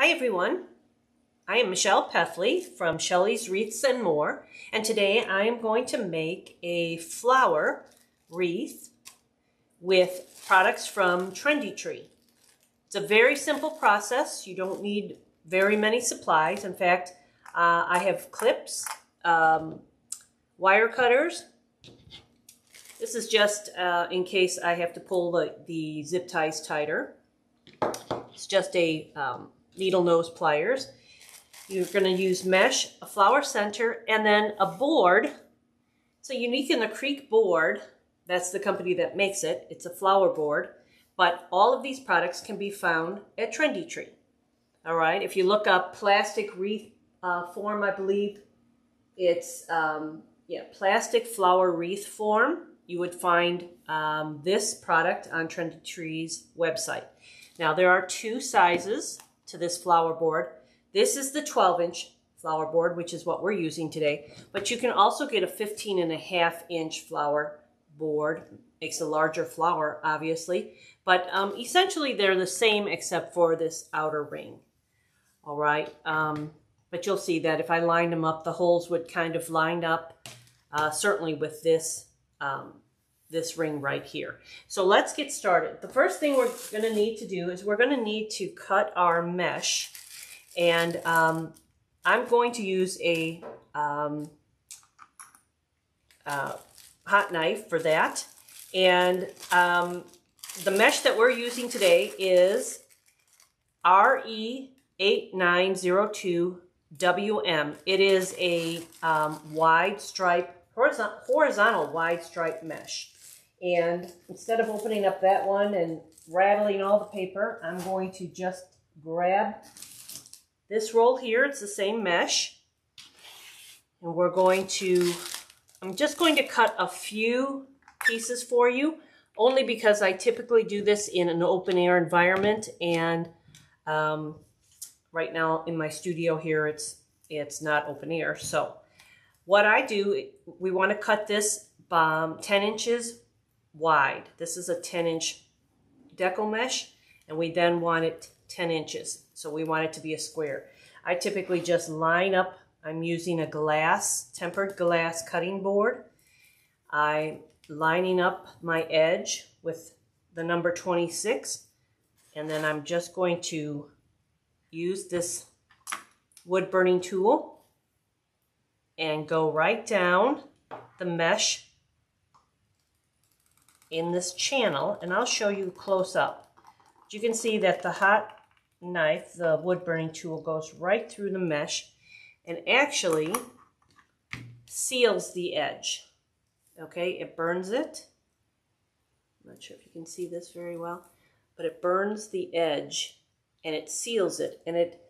Hi everyone, I am Michelle Peffley from Shelley's Wreaths and More, and today I am going to make a flower wreath with products from Trendy. It's a very simple process. You don't need very many supplies. In fact, I have clips, wire cutters. This is just in case I have to pull the zip ties tighter. It's just a needle nose pliers. You're going to use mesh, a flower center, and then a board. It's a Unique in the Creek board. That's the company that makes it. It's a flower board. But all of these products can be found at Trendy. All right. If you look up plastic wreath form, I believe it's plastic flower wreath form. You would find this product on Trendy's website. Now there are two sizes to this flower board. This is the 12-inch flower board, which is what we're using today. But you can also get a 15.5-inch flower board. Makes a larger flower, obviously. But essentially they're the same except for this outer ring. All right. But you'll see that if I lined them up, the holes would kind of line up, certainly with this this ring right here. So let's get started. The first thing we're going to need to do is we're going to need to cut our mesh, and I'm going to use a hot knife for that. And the mesh that we're using today is RE8902WM. It is a wide stripe, horizontal wide stripe mesh. And instead of opening up that one and rattling all the paper, I'm going to just grab this roll here. It's the same mesh. And I'm just going to cut a few pieces for you, only because I typically do this in an open air environment. And right now in my studio here, it's not open air. So what I do, we want to cut this 10 inches wide. This is a 10-inch Deco mesh, and we then want it 10 inches. So we want it to be a square. I typically just line up. I'm using a tempered glass cutting board. I'm lining up my edge with the number 26, and then I'm just going to use this wood burning tool and go right down the mesh in this channel, and I'll show you close up. You can see that the hot knife, the wood burning tool, goes right through the mesh and actually seals the edge. Okay, it burns it. I'm not sure if you can see this very well, but it burns the edge and it seals it, and it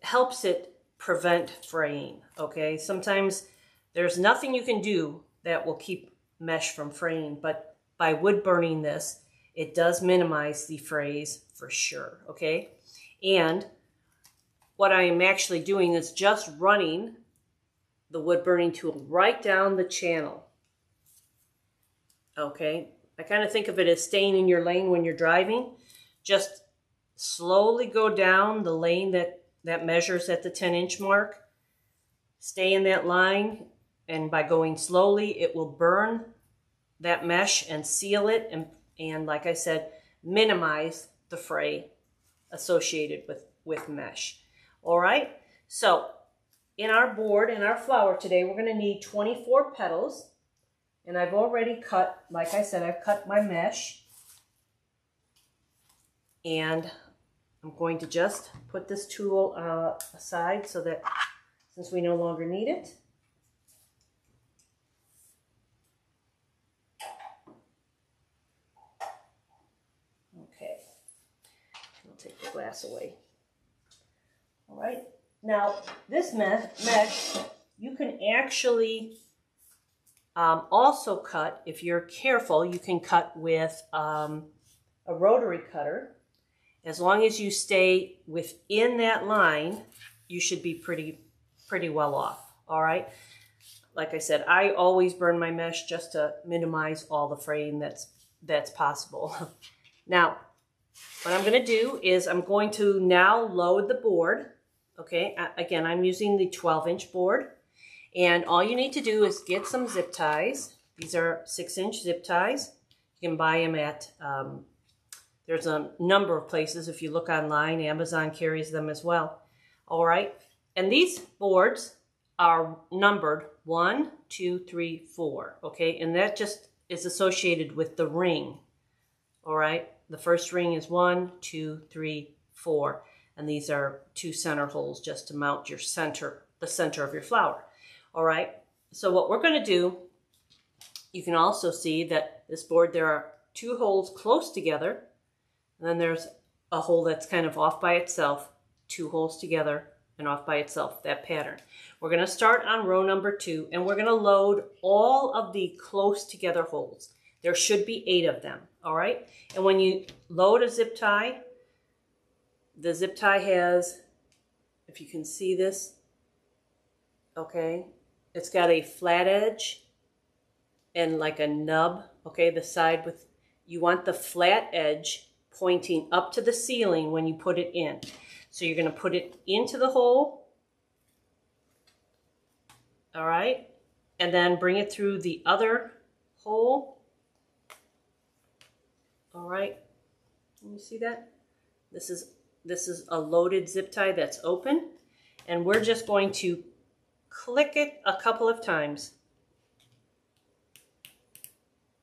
helps it prevent fraying. Okay, sometimes there's nothing you can do that will keep mesh from fraying, but by wood burning this, it does minimize the frays for sure. Okay, and what I am actually doing is just running the wood burning tool right down the channel. Okay, I kind of think of it as staying in your lane when you're driving. Just slowly go down the lane that measures at the 10-inch mark. Stay in that line, and by going slowly, it will burn that mesh and seal it, and like I said, minimize the fray associated with mesh. All right, so in our board, in our flower today, we're going to need 24 petals, and I've already cut, like I said, I've cut my mesh, and I'm going to just put this tool aside so that since we no longer need it. Okay, I'll take the glass away. All right, now this mesh, you can actually also cut, if you're careful, you can cut with a rotary cutter. As long as you stay within that line, you should be pretty well off. All right, like I said, I always burn my mesh just to minimize all the fraying that's possible. Now, what I'm going to do is I'm going to now load the board. Okay, again, I'm using the 12-inch board. And all you need to do is get some zip ties. These are 6-inch zip ties. You can buy them at, there's a number of places. If you look online, Amazon carries them as well. All right, and these boards are numbered 1, 2, 3, 4. Okay, and that just is associated with the ring. All right, the first ring is 1, 2, 3, 4. And these are 2 center holes just to mount your center, the center of your flower. All right, so what we're going to do, you can also see that this board, there are 2 holes close together, and then there's a hole that's kind of off by itself, 2 holes together and off by itself, that pattern. We're going to start on row number 2, and we're going to load all of the close together holes. There should be 8 of them, all right? And when you load a zip tie, the zip tie has, if you can see this, okay, it's got a flat edge and like a nub, okay, the side with, you want the flat edge pointing up to the ceiling when you put it in. So you're going to put it into the hole, all right, and then bring it through the other hole, all right. Can you see that? This is a loaded zip tie that's open, and we're just going to click it a couple of times.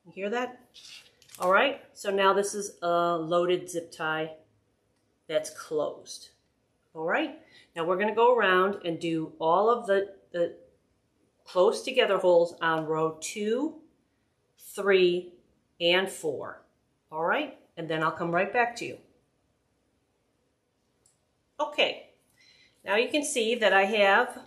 You hear that? All right, so now this is a loaded zip tie that's closed. All right, now we're going to go around and do all of the close together holes on row 2, 3, and 4. All right, and then I'll come right back to you. Okay, now you can see that I have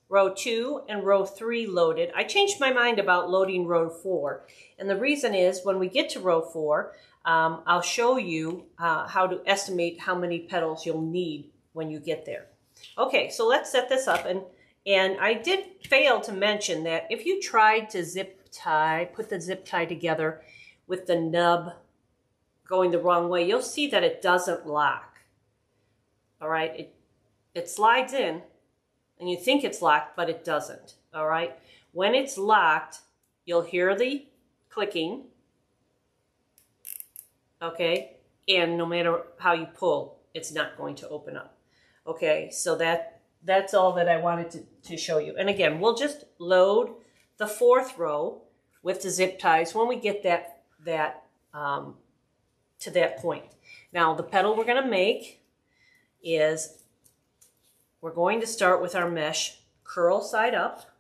row 2 and row 3 loaded. I changed my mind about loading row 4, and the reason is when we get to row 4, I'll show you how to estimate how many petals you'll need when you get there. Okay, so let's set this up, and I did fail to mention that if you tried to zip tie, put the zip tie together with the nub going the wrong way, you'll see that it doesn't lock. All right, it slides in, and you think it's locked, but it doesn't. All right, when it's locked, you'll hear the clicking. Okay, and no matter how you pull, it's not going to open up. Okay, so that's all that I wanted to show you. And again, we'll just load the 4th row with the zip ties when we get to that point. Now, the petal we're going to make is we're going to start with our mesh curl side up.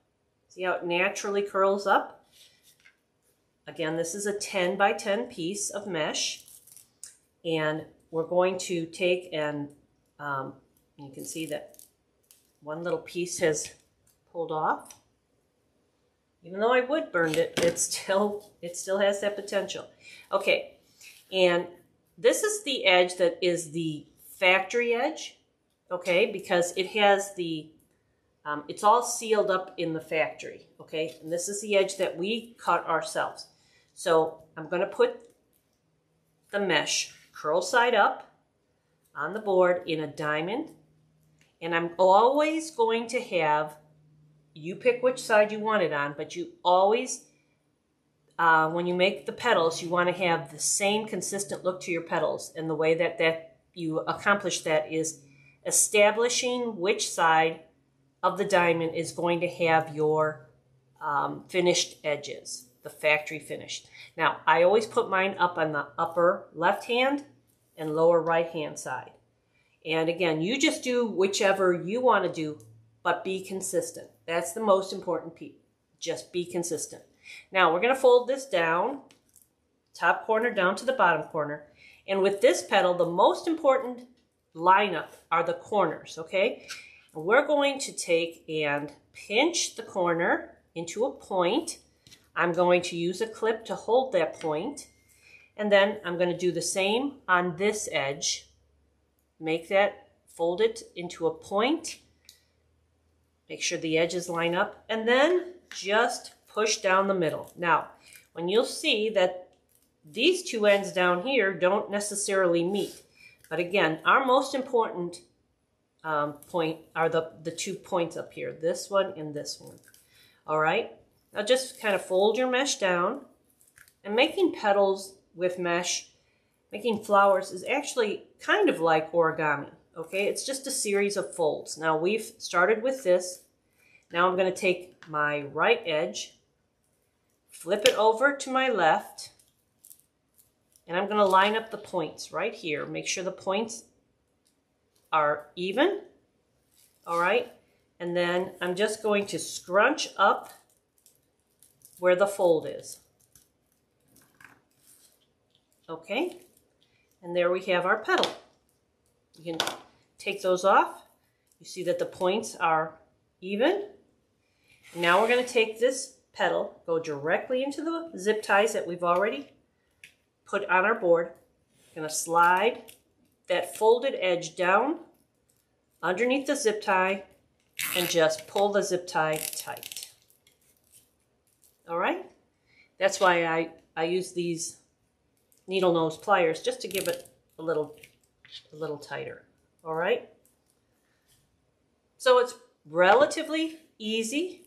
See how it naturally curls up? Again, this is a 10 by 10 piece of mesh, and we're going to take and you can see that one little piece has pulled off. Even though I wood burned it, it still has that potential. Okay, and this is the edge that is the factory edge, okay, because it has the, it's all sealed up in the factory, okay, and this is the edge that we cut ourselves. So I'm going to put the mesh curl side up on the board in a diamond, and I'm always going to have, you pick which side you want it on, but you always, when you make the petals, you want to have the same consistent look to your petals, and the way that you accomplish that is establishing which side of the diamond is going to have your finished edges, the factory finished. Now, I always put mine up on the upper left hand and lower right hand side. And again, you just do whichever you want to do, but be consistent. That's the most important piece. Just be consistent. Now, we're going to fold this down, top corner down to the bottom corner. And with this petal, the most important lineup are the corners, okay? And we're going to take and pinch the corner into a point. I'm going to use a clip to hold that point. And then I'm going to do the same on this edge. Make that, fold it into a point. Make sure the edges line up. And then just push down the middle. Now, when you'll see that these two ends down here don't necessarily meet. But again, our most important point are the 2 points up here, this one and this one. All right, now just kind of fold your mesh down. And making petals with mesh, making flowers is actually kind of like origami, okay? It's just a series of folds. Now we've started with this. Now I'm going to take my right edge, flip it over to my left, and I'm going to line up the points right here. Make sure the points are even, all right? And then I'm just going to scrunch up where the fold is. Okay, and there we have our petal. You can take those off. You see that the points are even. Now we're going to take this petal, go directly into the zip ties that we've already put on our board. Going to slide that folded edge down underneath the zip tie and just pull the zip tie tight. All right, that's why I use these needle nose pliers, just to give it a little tighter. All right, so it's relatively easy.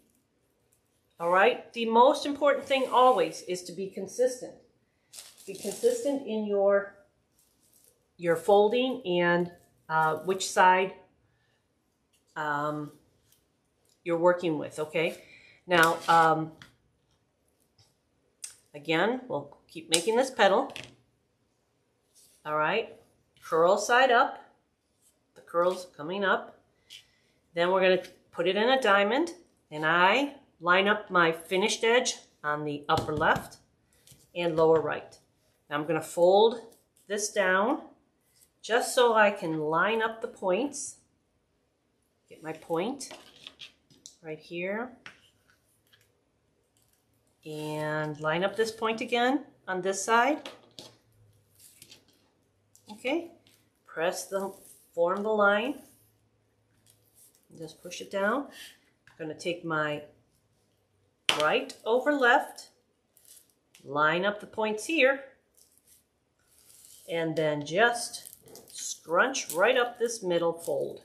All right, the most important thing always is to be consistent. Be consistent in your folding and which side you're working with. Okay, now again, we'll keep making this petal. All right, curl side up, the curls coming up. Then we're going to put it in a diamond, and I line up my finished edge on the upper left and lower right. Now I'm going to fold this down just so I can line up the points. Get my point right here. And line up this point again on this side. Okay, form the line. Just push it down. I'm going to take my right over left, line up the points here, and then just scrunch right up this middle fold.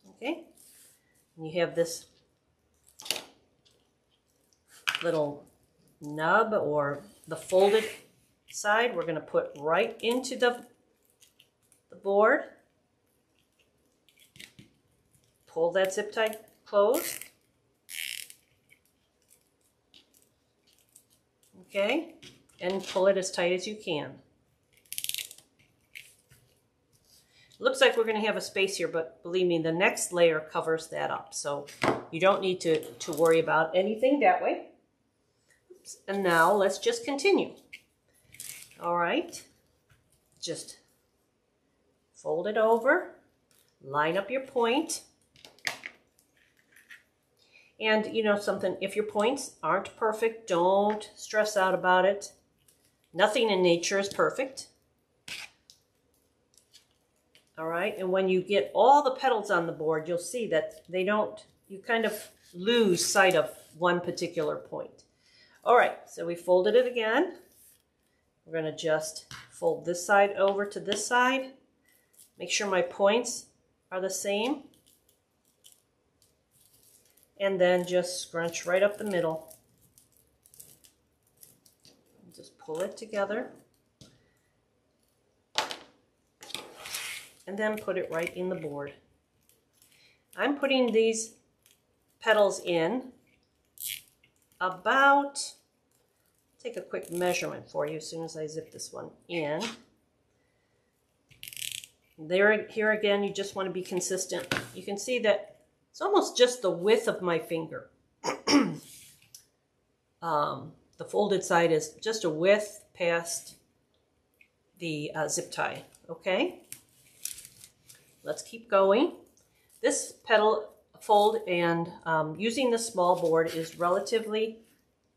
Okay, and you have this little nub, or the folded side, we're going to put right into the board. Pull that zip tie closed. Okay, and pull it as tight as you can. Looks like we're going to have a space here, but believe me, the next layer covers that up, so you don't need to worry about anything that way. Oops. And now let's just continue. All right, just fold it over, line up your point. And you know something, if your points aren't perfect, don't stress out about it. Nothing in nature is perfect. All right, and when you get all the petals on the board, you'll see that you kind of lose sight of one particular point. All right, so we folded it again. We're going to just fold this side over to this side. Make sure my points are the same. And then just scrunch right up the middle. Just pull it together. And then put it right in the board. I'm putting these petals in about, take a quick measurement for you as soon as I zip this one in. Here again, you just want to be consistent. You can see that it's almost just the width of my finger. The folded side is just a width past the zip tie, okay? Let's keep going. This petal fold and using the small board is relatively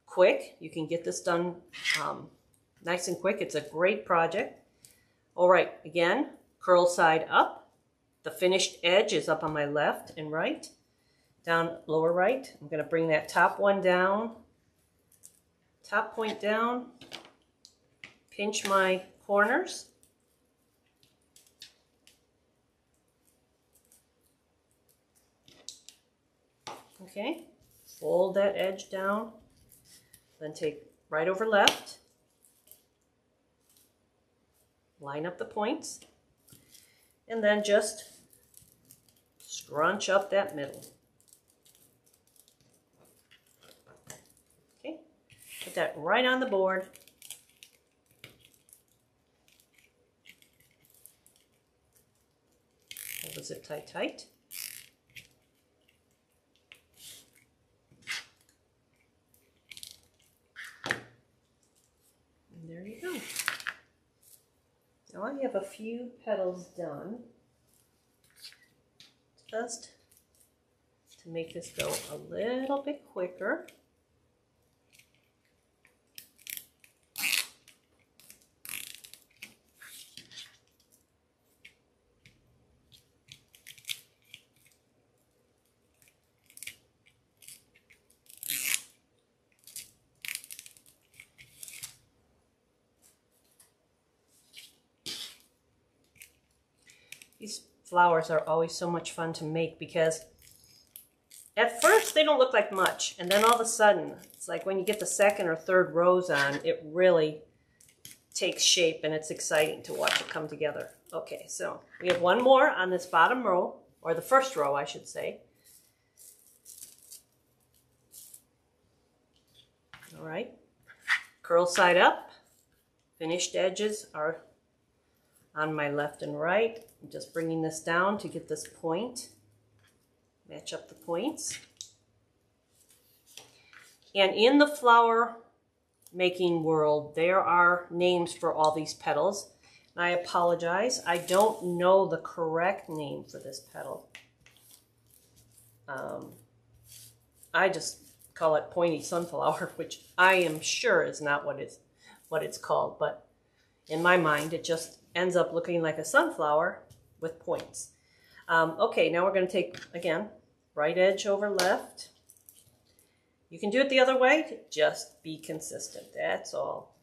quick. You can get this done nice and quick. It's a great project. All right, again, curl side up. The finished edge is up on my left and right. Down lower right. I'm going to bring that top one down top point down, pinch my corners. Okay, fold that edge down, then take right over left, line up the points, and then just scrunch up that middle. Okay, put that right on the board. Hold the zip tie tight. And there you go. Now I have a few petals done. Just to make this go a little bit quicker. These flowers are always so much fun to make because at first they don't look like much, and then all of a sudden, it's like when you get the second or third rows on, it really takes shape and it's exciting to watch it come together. Okay, so we have one more on this bottom row, or the first row I should say. All right, curl side up, finished edges are on my left and right. I'm just bringing this down to get this point, match up the points. And in the flower making world, there are names for all these petals. And I apologize, I don't know the correct name for this petal. I just call it pointy sunflower, which I am sure is not what it's called, but in my mind it just ends up looking like a sunflower with points. Okay, now we're going to take, again, right edge over left. You can do it the other way, just be consistent, that's all.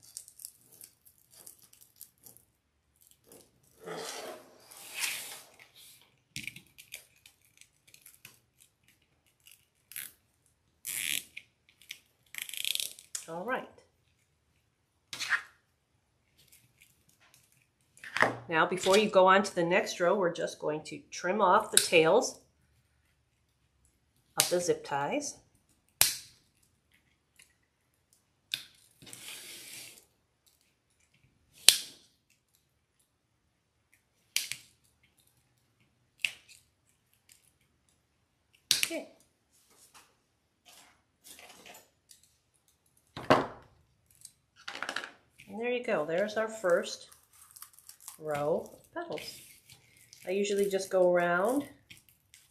All right. Now, before you go on to the next row, we're just going to trim off the tails of the zip ties. Okay. And there you go. There's our first row of petals. I usually just go around,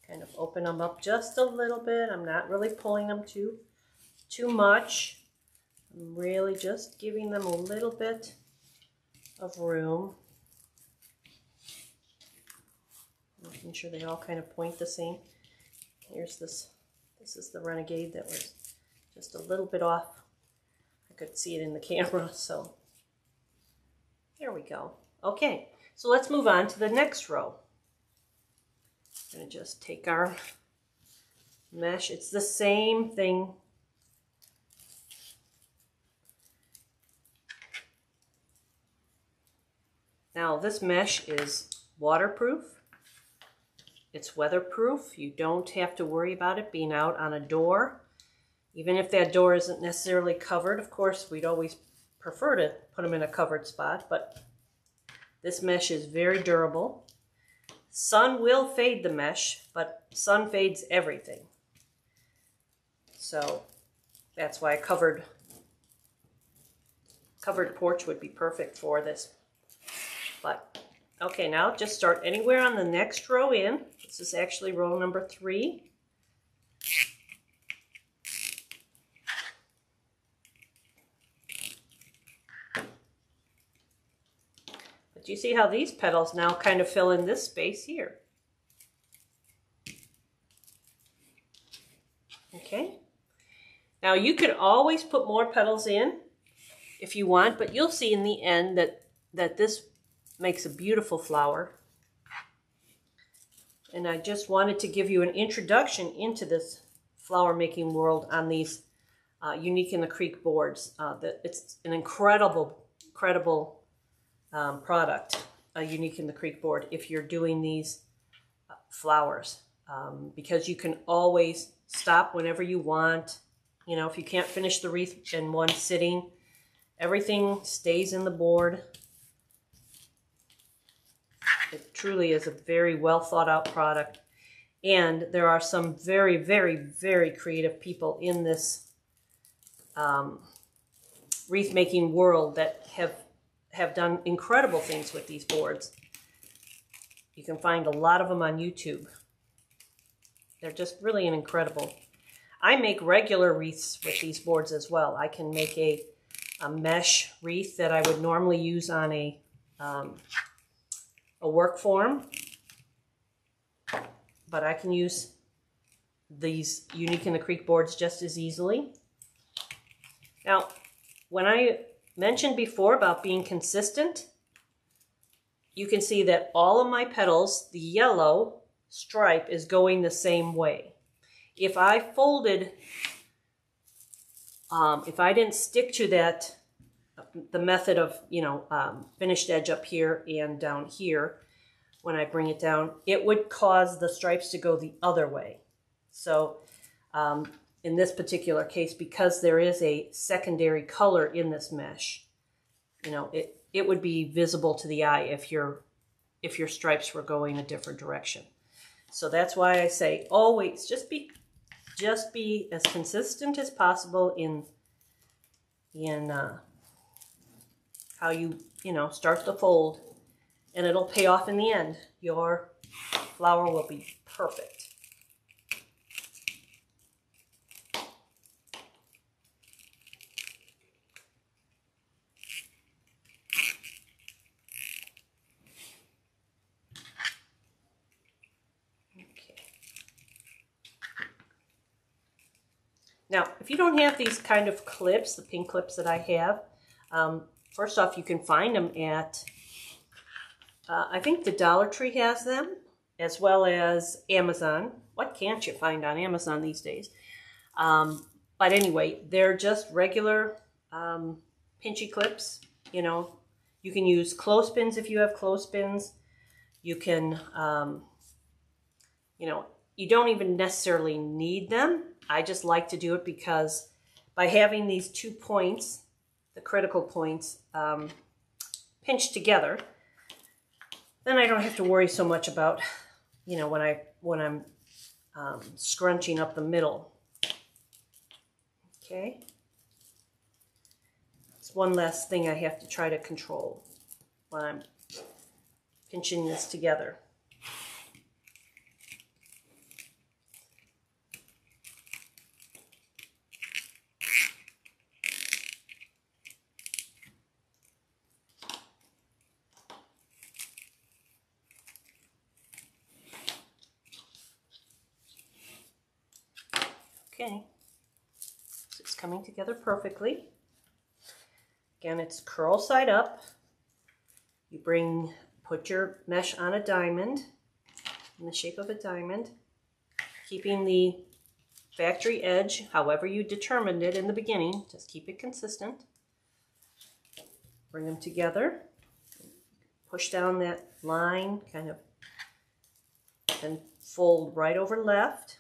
kind of open them up just a little bit. I'm not really pulling them too much. I'm really just giving them a little bit of room. Making sure they all kind of point the same. Here's this. This is the Renegade that was just a little bit off. I could see it in the camera, so there we go. Okay, so let's move on to the next row. I'm going to just take our mesh. It's the same thing. Now this mesh is waterproof. It's weatherproof. You don't have to worry about it being out on a door. Even if that door isn't necessarily covered, of course, we'd always prefer to put them in a covered spot, but this mesh is very durable. Sun will fade the mesh, but sun fades everything. So that's why a covered porch would be perfect for this. But okay, now just start anywhere on the next row in. This is actually row number 3. But you see how these petals now kind of fill in this space here. Okay. Now Now you could always put more petals in if you want, but you'll see in the end that this makes a beautiful flower. And I just wanted to give you an introduction into this flower making world on these Unique in the Creek boards. It's an incredible product, a Unique in the Creek board, if you're doing these flowers, because you can always stop whenever you want. You know, if you can't finish the wreath in one sitting, everything stays in the board. It truly is a very well thought out product. And there are some very, very, very creative people in this wreath making world that have done incredible things with these boards. You can find a lot of them on YouTube. They're just really incredible. I make regular wreaths with these boards as well. I can make a mesh wreath that I would normally use on a work form, but I can use these Unique in the Creek boards just as easily. Now, when I mentioned before about being consistent, you can see that all of my petals, the yellow stripe is going the same way. If I folded, if I didn't stick to that, the method of, you know, finished edge up here and down here, when I bring it down, it would cause the stripes to go the other way. So in this particular case, because there is a secondary color in this mesh, you know, it would be visible to the eye if your stripes were going a different direction. So that's why I say always just be as consistent as possible in how you know, start the fold, and it'll pay off in the end. Your flower will be perfect. Now, if you don't have these kind of clips, the pink clips that I have, first off, you can find them at, I think the Dollar Tree has them, as well as Amazon. What can't you find on Amazon these days? But anyway, they're just regular pinchy clips. You know, you can use clothespins if you have clothespins. You can, you know, you don't even necessarily need them. I just like to do it because by having these 2 points, the critical points, pinched together, then I don't have to worry so much about, you know, when I'm scrunching up the middle. Okay, it's one less thing I have to try to control when I'm pinching this together. Okay, so it's coming together perfectly. Again, it's curl side up. You put your mesh on a diamond, in the shape of a diamond, keeping the factory edge, however you determined it in the beginning, just keep it consistent. Bring them together, push down that line, kind of, and fold right over left.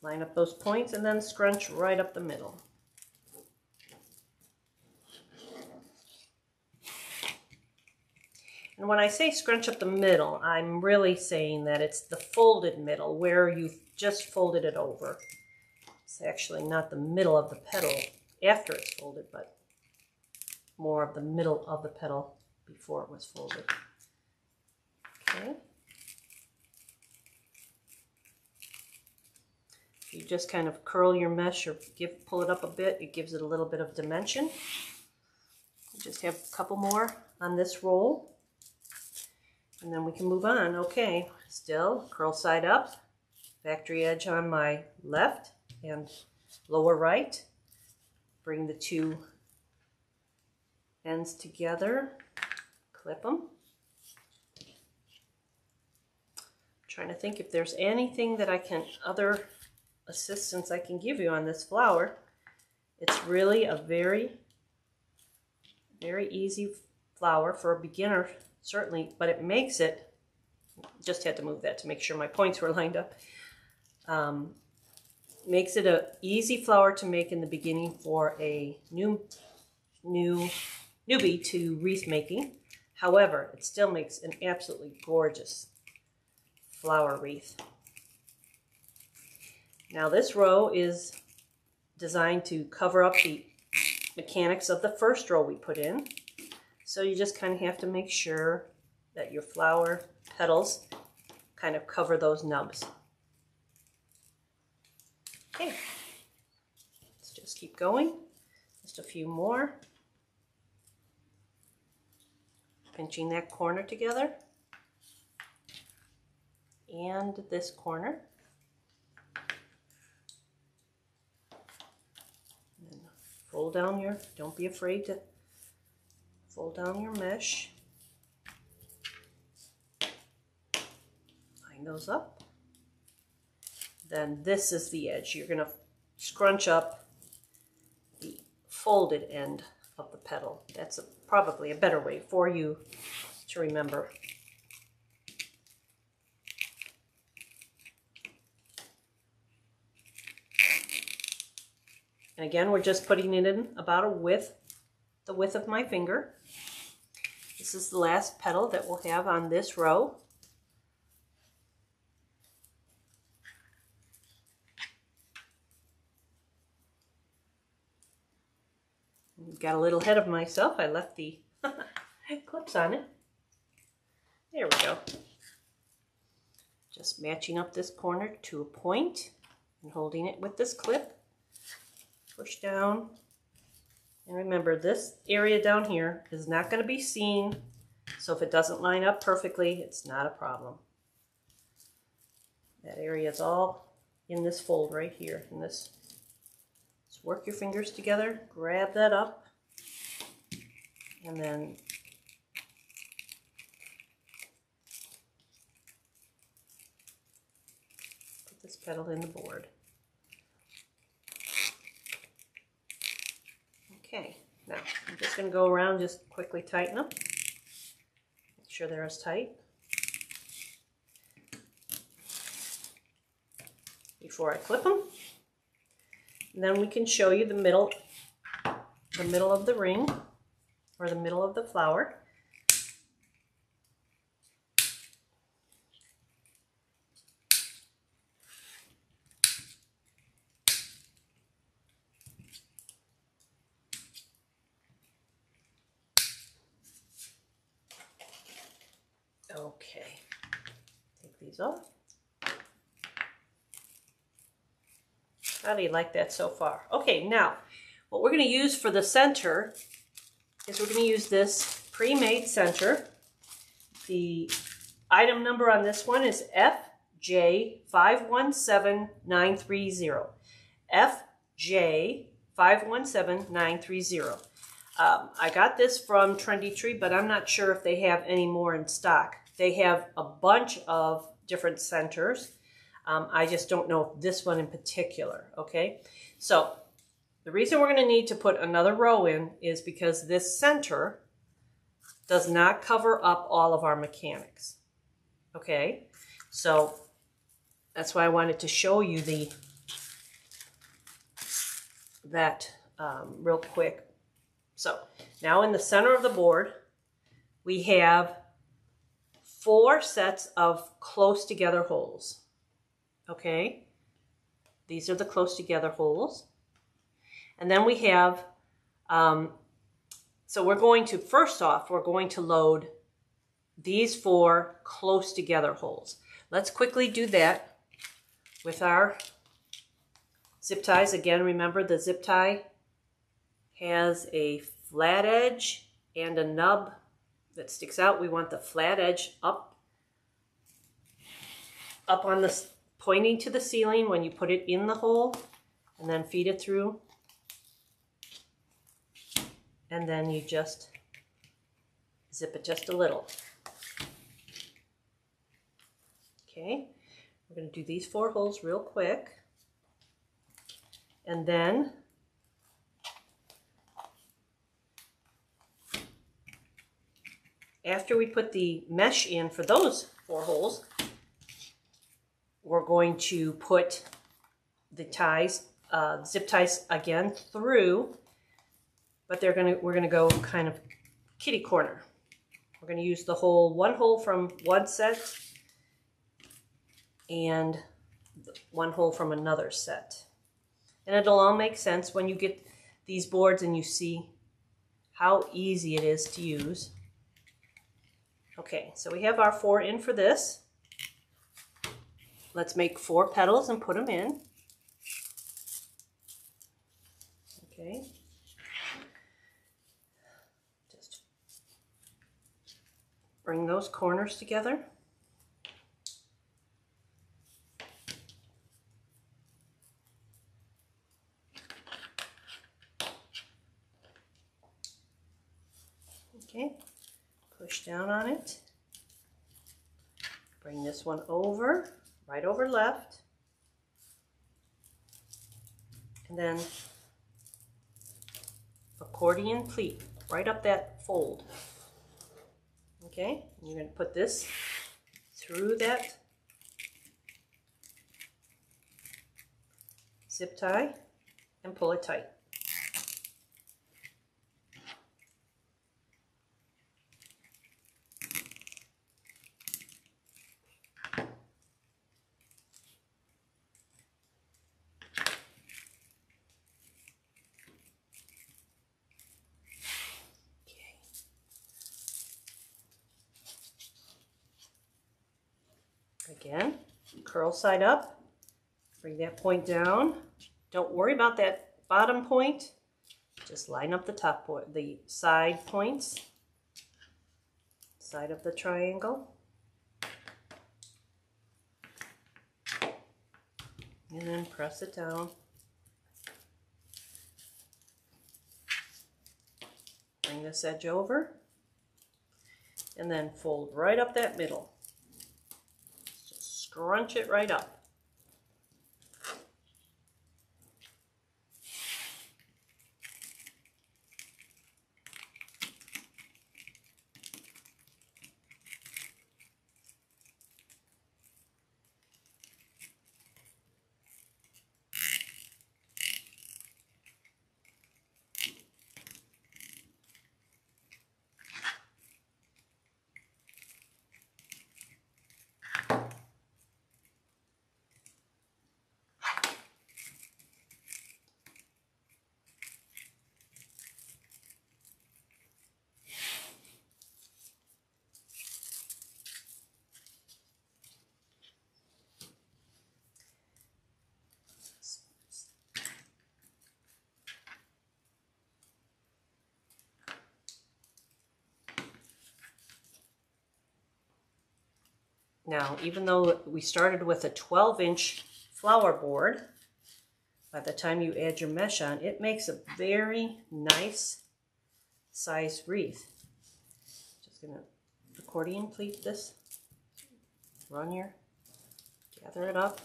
Line up those points and then scrunch right up the middle. And when I say scrunch up the middle, I'm really saying that it's the folded middle where you've just folded it over. It's actually not the middle of the petal after it's folded, but more of the middle of the petal before it was folded. Okay. You just kind of curl your mesh or pull it up a bit. It gives it a little bit of dimension. You just have a couple more on this roll, and then we can move on. Okay, still curl side up, factory edge on my left and lower right. Bring the two ends together, clip them. I'm trying to think if there's anything that other assistance I can give you on this flower. It's really a very, very easy flower for a beginner, certainly, but it makes it, just had to move that to make sure my points were lined up. Makes it an easy flower to make in the beginning for a newbie to wreath making. However, it still makes an absolutely gorgeous flower wreath. Now this row is designed to cover up the mechanics of the first row we put in. So you just kind of have to make sure that your flower petals kind of cover those nubs. Okay, let's just keep going. Just a few more. Pinching that corner together. And this corner. And then fold down your, don't be afraid to fold down your mesh. Line those up. Then this is the edge. You're going to scrunch up the folded end of the petal. That's probably a better way for you to remember. And again, we're just putting it in about the width of my finger. This is the last petal that we'll have on this row. Got a little ahead of myself. I left the clips on it. There we go. Just matching up this corner to a point and holding it with this clip. Push down. And remember, this area down here is not going to be seen. So if it doesn't line up perfectly, it's not a problem. That area is all in this fold right here. In this. Just work your fingers together. Grab that up. And then put this petal in the board. Okay, now I'm just going to go around, just quickly tighten them. Make sure they're as tight before I clip them. And then we can show you the middle of the ring, or the middle of the flower. Okay, take these off. How do you like that so far? Okay, now what we're going to use for the center is we're going to use this pre-made center. The item number on this one is FJ517930. FJ517930. I got this from Trendy, but I'm not sure if they have any more in stock. They have a bunch of different centers. I just don't know if this one in particular, okay? So the reason we're going to need to put another row in is because this center does not cover up all of our mechanics, okay? So that's why I wanted to show you that real quick. So now in the center of the board, we have 4 sets of close together holes, okay? These are the close together holes. And then we have, so we're going to, first off, we're going to load these 4 close together holes. Let's quickly do that with our zip ties. Again, remember the zip tie has a flat edge and a nub that sticks out. We want the flat edge up on this pointing to the ceiling when you put it in the hole, and then feed it through. And then you just zip it just a little. Okay, we're going to do these 4 holes real quick. And then after we put the mesh in for those 4 holes, we're going to put the ties, zip ties again through, but we're gonna go kind of kitty corner. We're gonna use the one hole from one set and 1 hole from another set. And it'll all make sense when you get these boards and you see how easy it is to use. Okay, so we have our 4 in for this. Let's make 4 petals and put them in. Okay. Just bring those corners together. Okay, push down on it. Bring this one over, right over left. And then accordion pleat right up that fold. Okay, and you're going to put this through that zip tie and pull it tight. Again, curl side up, bring that point down. Don't worry about that bottom point. Just line up the top point, the side points, side of the triangle. And then press it down. Bring this edge over and then fold right up that middle. Scrunch it right up. Now, even though we started with a 12-inch flower board, by the time you add your mesh on, it makes a very nice sized wreath. Just gonna accordion pleat this, gather it up.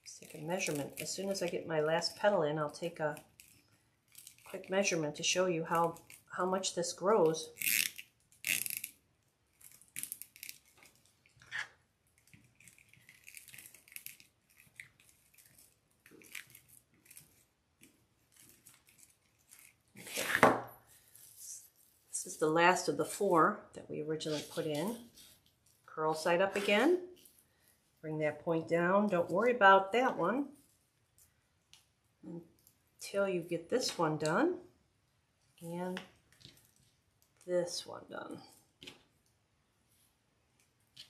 Let's take a measurement. As soon as I get my last petal in, I'll take a quick measurement to show you how much this grows. Okay. This is the last of the 4 that we originally put in. Curl side up again. Bring that point down. Don't worry about that one until you get this one done and this one done.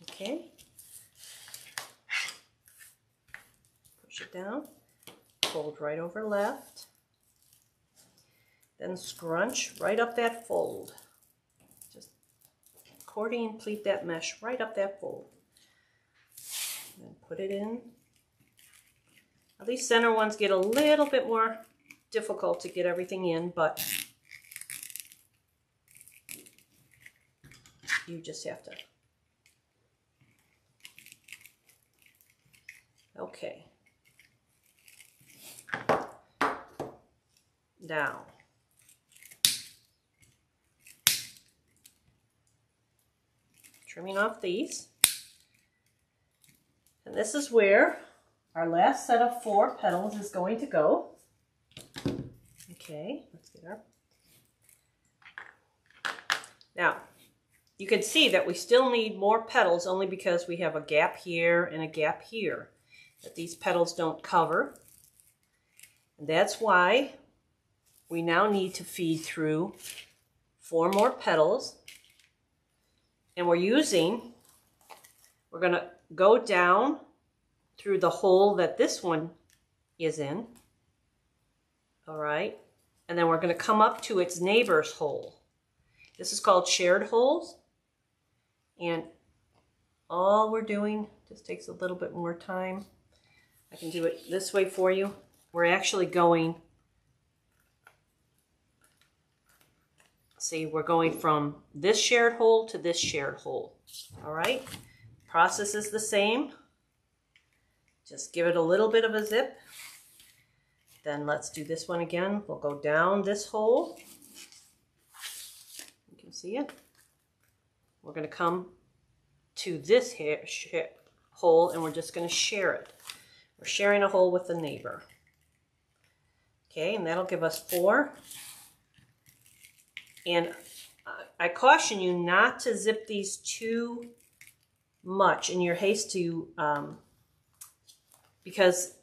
Okay. Push it down, fold right over left, then scrunch right up that fold. Just accordion pleat that mesh right up that fold. And put it in. Now, these center ones get a little bit more difficult to get everything in, but you just have to. Okay. Now, trimming off these. And this is where our last set of 4 petals is going to go. Okay, let's get our... Now, you can see that we still need more petals only because we have a gap here and a gap here that these petals don't cover. And that's why we now need to feed through 4 more petals. And we're going to go down through the hole that this one is in. All right. And then we're going to come up to its neighbor's hole. This is called shared holes. And all we're doing, just takes a little bit more time. I can do it this way for you. We're actually going, see, we're going from this shared hole to this shared hole. All right. Process is the same. Just give it a little bit of a zip. Then let's do this one again. We'll go down this hole. You can see it. We're going to come to this hole and we're just going to share it. We're sharing a hole with the neighbor. Okay, and that'll give us 4. And I caution you not to zip these too much in your haste to, because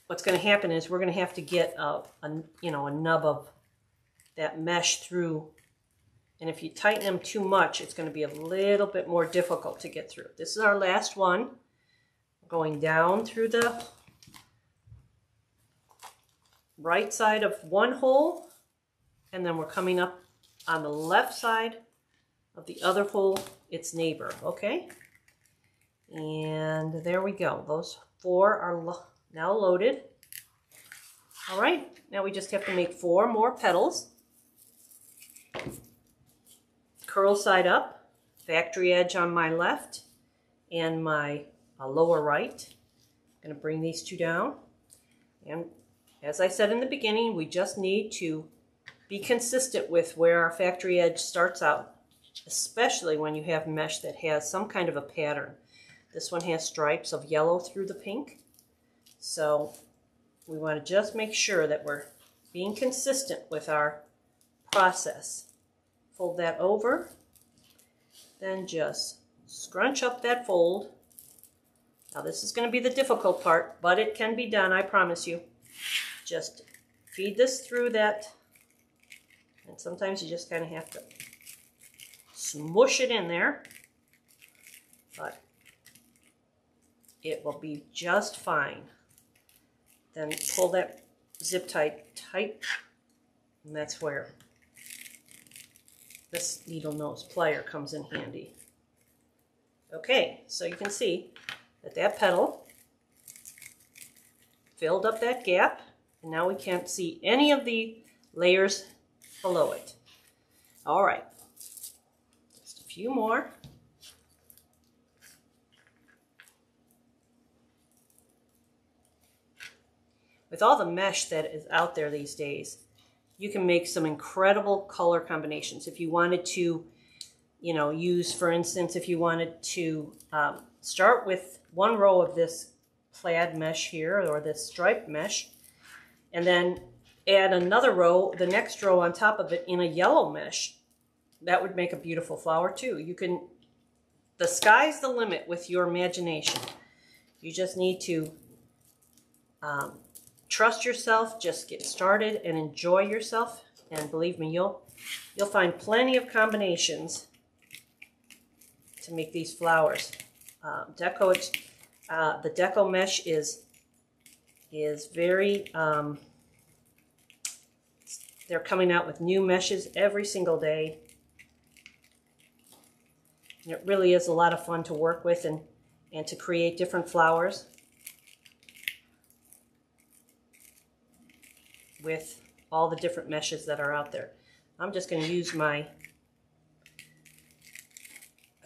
what's going to happen is we're going to have to get a nub of that mesh through. And if you tighten them too much, it's going to be a little bit more difficult to get through. This is our last one. Going down through the right side of one hole, and then we're coming up on the left side of the other hole, its neighbor, okay? And there we go. Those 4 are now loaded. All right, now we just have to make 4 more petals. Curl side up, factory edge on my left and my lower right. I'm going to bring these 2 down. And as I said in the beginning, we just need to be consistent with where our factory edge starts out, especially when you have mesh that has some kind of a pattern. This one has stripes of yellow through the pink. So we want to just make sure that we're being consistent with our process. Fold that over, then just scrunch up that fold. Now this is going to be the difficult part, but it can be done, I promise you. Just feed this through that, and sometimes you just kind of have to smush it in there, but it will be just fine. Then pull that zip tight, and that's where this needle nose plier comes in handy. Okay, so you can see that that petal filled up that gap, and now we can't see any of the layers below it. All right, just a few more. With all the mesh that is out there these days, you can make some incredible color combinations. If you wanted to, use, for instance, if you wanted to start with 1 row of this plaid mesh here, or this striped mesh, and then add another row, the next row on top of it in a yellow mesh, that would make a beautiful flower too. The sky's the limit with your imagination. You just need to trust yourself, just get started and enjoy yourself. And believe me, you'll find plenty of combinations to make these flowers. The Deco mesh is very, they're coming out with new meshes every single day. And it really is a lot of fun to work with and to create different flowers with all the different meshes that are out there. I'm just going to use my,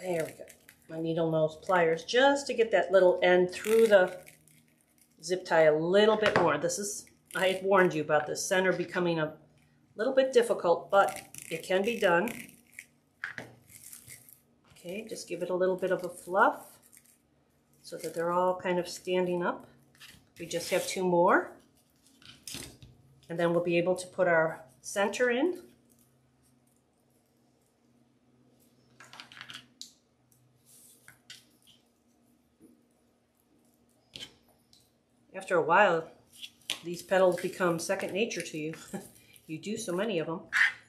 there we go, my needle nose pliers just to get that little end through the zip tie a little bit more. This is, I had warned you about the center becoming a little bit difficult, but it can be done. Okay, just give it a little bit of a fluff so that they're all kind of standing up. We just have 2 more. And then we'll be able to put our center in. After a while, these petals become second nature to you. You do so many of them.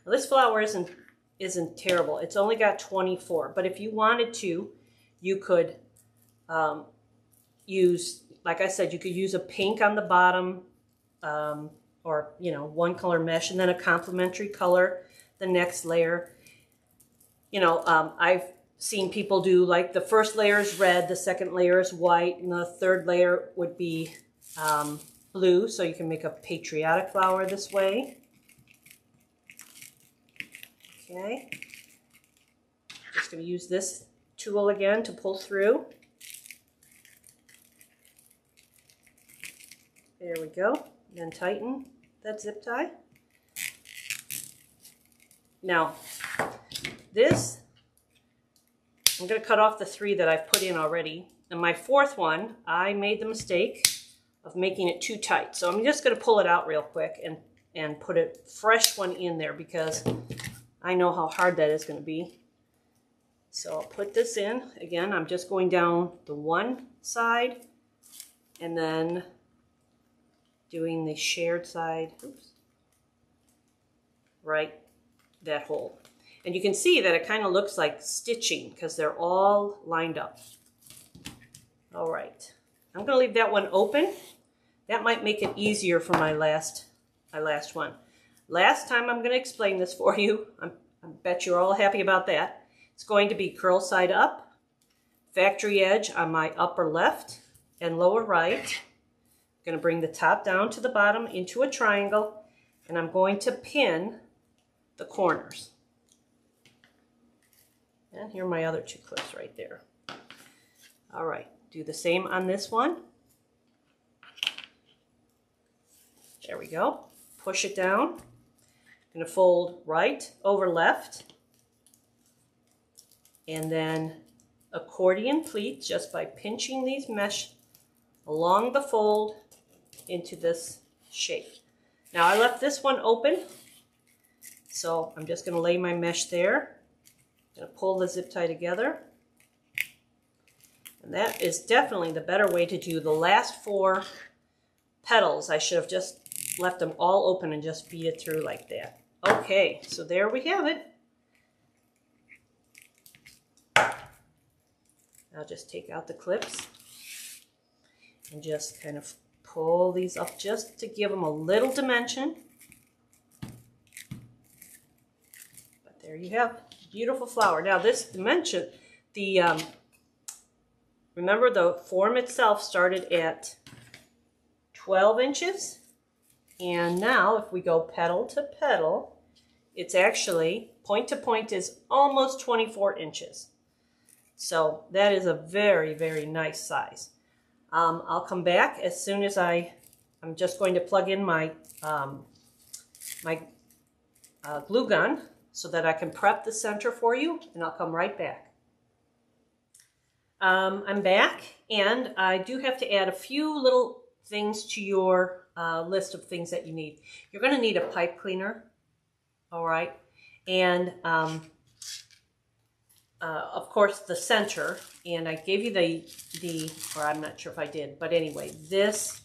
Now, this flower isn't terrible. It's only got 24, but if you wanted to, you could use, like I said, you could use a pink on the bottom, or, you know, 1 color mesh, and then a complementary color the next layer. You know, I've seen people do, like, the first layer is red, the second layer is white, and the third layer would be blue, so you can make a patriotic flower this way. Okay, just going to use this tool again to pull through. There we go. Then tighten that zip tie. Now, this, I'm going to cut off the 3 that I've put in already. And my 4th one, I made the mistake of making it too tight. So I'm just going to pull it out real quick and put a fresh one in there because I know how hard that is going to be. So I'll put this in. Again, I'm just going down the one side and then doing the shared side, oops, right, that hole. And you can see that it kind of looks like stitching because they're all lined up. All right, I'm going to leave that one open. That might make it easier for my last one. Last time I'm going to explain this for you. I bet you're all happy about that. It's going to be curl side up, factory edge on my upper left and lower right. I'm going to bring the top down to the bottom into a triangle, and I'm going to pin the corners. And here are my other 2 clips right there. All right, do the same on this one. There we go. Push it down. I'm going to fold right over left, and then accordion pleat just by pinching these mesh along the fold into this shape. Now I left this one open, so I'm just going to lay my mesh there. I'm going to pull the zip tie together. And that is definitely the better way to do the last 4 petals. I should have just left them all open and just beat it through like that. Okay, so there we have it. I'll just take out the clips and just kind of pull these up just to give them a little dimension. But there you have a beautiful flower. Now this dimension, remember the form itself started at 12 inches. And now if we go petal to petal, it's actually, point to point is almost 24 inches. So that is a very, very nice size. I'll come back as soon as I'm just going to plug in my glue gun so that I can prep the center for you, and I'll come right back. I'm back, and I do have to add a few little things to your list of things that you need. You're going to need a pipe cleaner, all right, and of course the center, and I gave you or I'm not sure if I did, but anyway, this,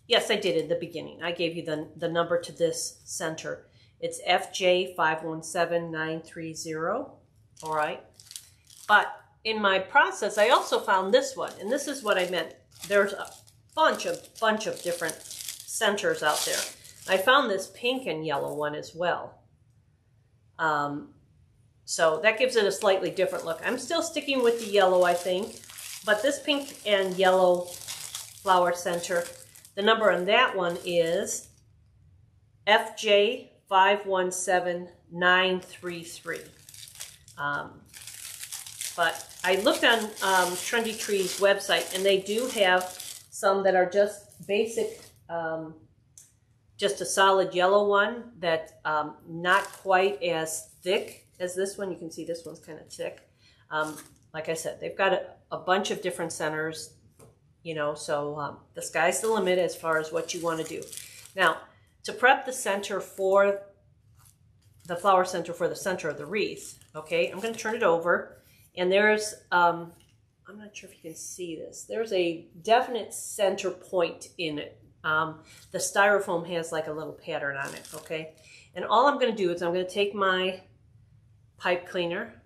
yes I did in the beginning. I gave you the number to this center. It's FJ517930, all right, but in my process I also found this one, and this is what I meant. There's a bunch of different centers out there. I found this pink and yellow one as well. So that gives it a slightly different look. I'm still sticking with the yellow, I think, but this pink and yellow flower center, the number on that one is FJ517933. But I looked on Trendy Tree's website, and they do have some that are just basic, just a solid yellow one that not quite as thick as this one. You can see this one's kind of thick. Like I said, they've got a bunch of different centers, you know, so the sky's the limit as far as what you want to do. Now, to prep the center for the flower center for the center of the wreath, okay, I'm going to turn it over. And there's, I'm not sure if you can see this, there's a definite center point in it. The styrofoam has like a little pattern on it, okay? And all I'm going to do is I'm going to take my pipe cleaner,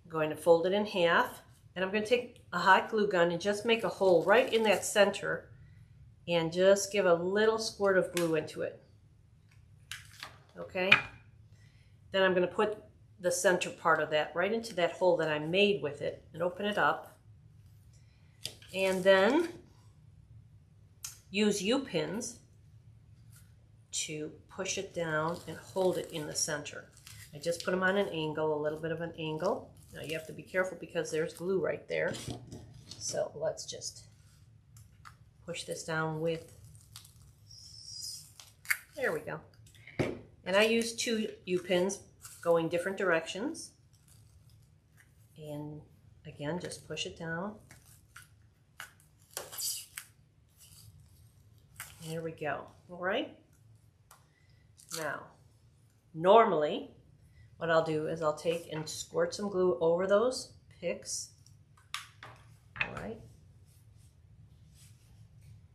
I'm going to fold it in half, and I'm going to take a hot glue gun and just make a hole right in that center and just give a little squirt of glue into it, okay? Then I'm going to put the center part of that right into that hole that I made with it and open it up, and then use U-pins to push it down and hold it in the center. I just put them on an angle, a little bit of an angle. Now you have to be careful because there's glue right there. So let's just push this down with, there we go. And I use 2 U-pins going different directions. And again, just push it down. There we go. All right. Now, normally, what I'll do is I'll take and squirt some glue over those picks. All right.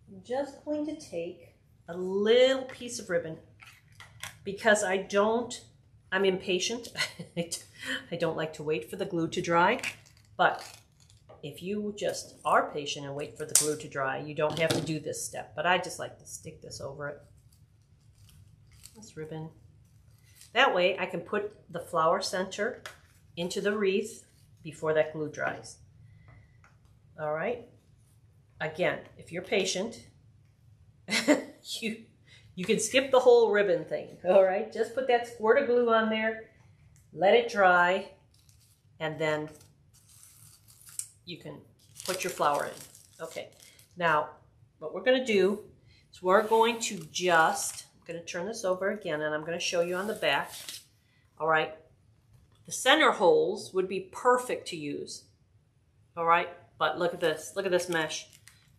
I'm just going to take a little piece of ribbon because I'm impatient. I don't like to wait for the glue to dry, but if you just are patient and wait for the glue to dry, you don't have to do this step, but I just like to stick this over it. This ribbon. That way I can put the flower center into the wreath before that glue dries. All right. Again, if you're patient, you can skip the whole ribbon thing. All right. Just put that squirt of glue on there, let it dry, and then you can put your flower in. Okay. Now, what we're going to do is we're going to just, I'm going to turn this over again, and I'm going to show you on the back. All right. The center holes would be perfect to use. All right. But look at this. Look at this mesh.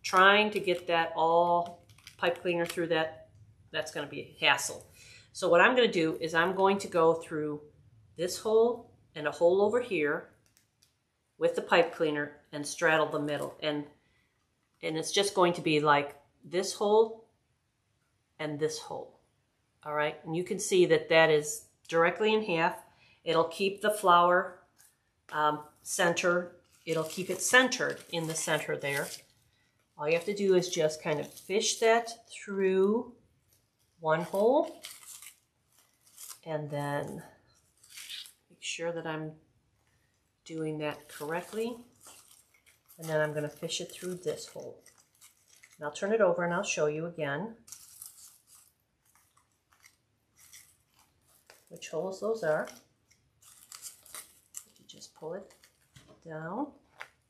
Trying to get that all pipe cleaner through that, that's going to be a hassle. So what I'm going to do is I'm going to go through this hole and a hole over here with the pipe cleaner and straddle the middle. And it's just going to be like this hole and this hole. All right. And you can see that that is directly in half. It'll keep the flower center. It'll keep it centered in the center there. All you have to do is just kind of fish that through one hole and then make sure that I'm doing that correctly. And then I'm going to fish it through this hole. And I'll turn it over and I'll show you again which holes those are. You just pull it down,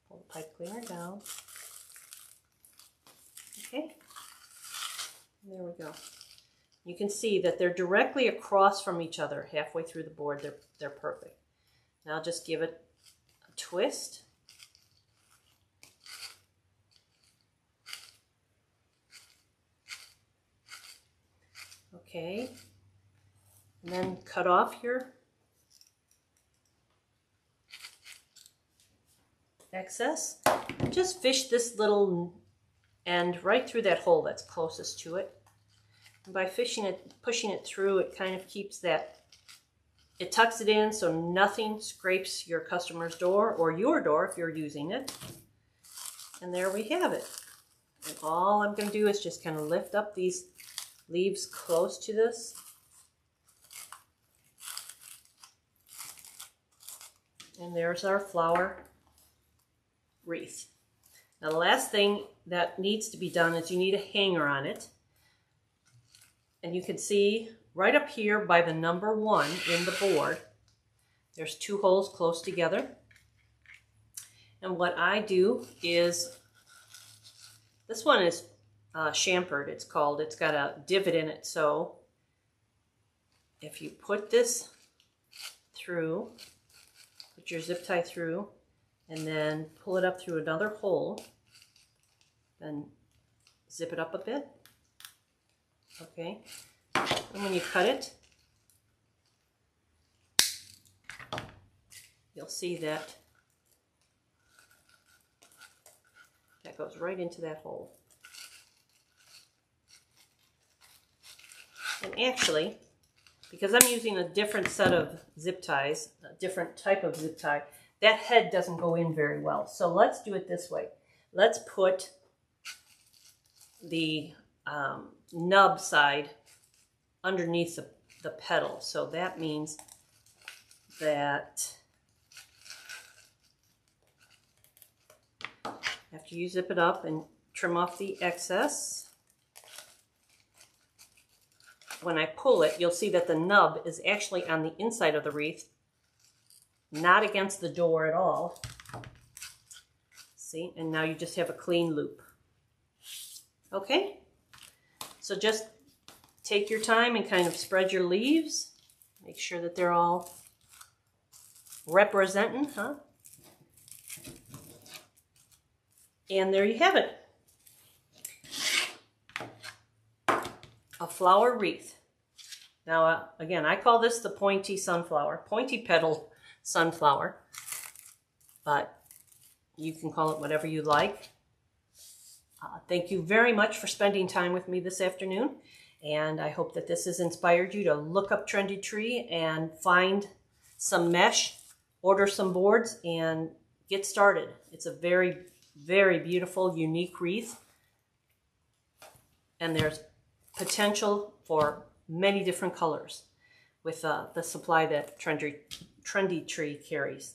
pull the pipe cleaner down. Okay, there we go. You can see that they're directly across from each other halfway through the board. They're perfect. Now just give it a twist. Okay, and then cut off your excess. Just fish this little end right through that hole that's closest to it. And by fishing it, pushing it through, it kind of keeps that, it tucks it in so nothing scrapes your customer's door or your door if you're using it. And there we have it. And all I'm going to do is just kind of lift up these leaves close to this. And there's our flower wreath. Now the last thing that needs to be done is you need a hanger on it. And you can see right up here by the number 1 in the board, there's 2 holes close together. And what I do is, this one is chamfered, it's called. It's got a divot in it. So if you put this through, put your zip tie through, and then pull it up through another hole, then zip it up a bit. Okay, and when you cut it, you'll see that that goes right into that hole. And actually, because I'm using a different set of zip ties, a different type of zip tie, that head doesn't go in very well. So let's do it this way. Let's put the nub side underneath the petal. So that means that after you zip it up and trim off the excess, when I pull it, you'll see that the nub is actually on the inside of the wreath, not against the door at all. See, and now you just have a clean loop. Okay, so just take your time and kind of spread your leaves. Make sure that they're all representing, huh? And there you have it. A flower wreath. Now, again, I call this the pointy sunflower, pointy petal sunflower, but you can call it whatever you like. Thank you very much for spending time with me this afternoon, and I hope that this has inspired you to look up Trendy Tree and find some mesh, order some boards, and get started. It's a very, very beautiful, unique wreath, and there's potential for many different colors with the supply that Trendy Tree carries.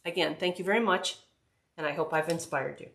Again, thank you very much, and I hope I've inspired you.